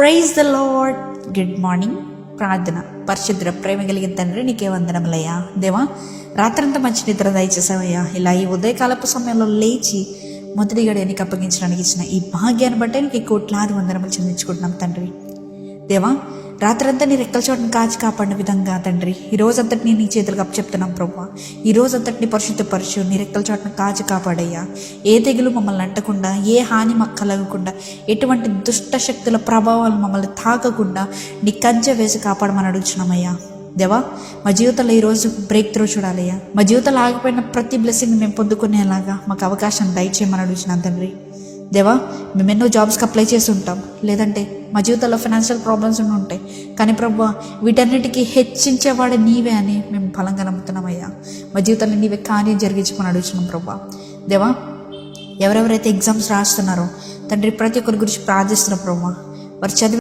Praise the lord. Good morning. ప్రార్థన. పరిశుద్ధ ప్రేమ కలిగిన తండ్రి, నీకే వందనములయ్యా. దేవా, రాత్రంతా మంచి నిద్ర దయచేసావయ్యా. ఇలా ఈ ఉదయకాలపు సమయంలో లేచి మొదటి గడియ నీకు అప్పగించడానికి ఇచ్చిన ఈ భాగ్యాన్ని బట్టే నీకు కోట్లాది వందనములు చెల్లించుకుంటున్నాం తండ్రి. దేవా, రాత్రంతా నీ రెక్కల చోటును కాచి కాపాడిన విధంగా తండ్రి, ఈ రోజంతటిని నీ చేతులకు అప్పచెప్తున్నాం ప్రభా. ఈ రోజంతటిని పరిశుద్ధపరచు, నీ రెక్కల చోటును కాచి కాపాడయ్యా. ఏ తెగులు మమ్మల్ని అంటకుండా, ఏ హాని మాకు కలగకుండా, ఎటువంటి దుష్ట శక్తుల ప్రభావాలు మమ్మల్ని తాకకుండా నీ కంచె వేసి కాపాడమని అడుగుతున్నామయ్యా. దేవా, మా జీవితంలో ఈరోజు బ్రేక్ త్రూ చూడాలయ్యా. మా జీవితంలో ఆగిపోయిన ప్రతి బ్లెస్సింగ్ మేము పొందుకునేలాగా మాకు అవకాశం దయచేయమని అడుగుతున్నాను తండ్రి. దేవా, మేము ఎన్నో జాబ్స్కి అప్లై చేసి ఉంటాం, లేదంటే మా జీవితంలో ఫైనాన్షియల్ ప్రాబ్లమ్స్ ఉంటాయి. కానీ ప్రభువా, వీటన్నిటికీ హెచ్చించేవాడు నీవే అని మేము బలంగా నమ్ముతున్నామయ్యా. మా జీవితంలో నీవే కార్యం జరిగించుకొని అడుగుతున్నాం ప్రభువా. దేవా, ఎవరెవరైతే ఎగ్జామ్స్ రాస్తున్నారో తండ్రి, ప్రతి ఒక్కరి గురించి ప్రార్థిస్తున్నాం ప్రభువా. వారు చదివి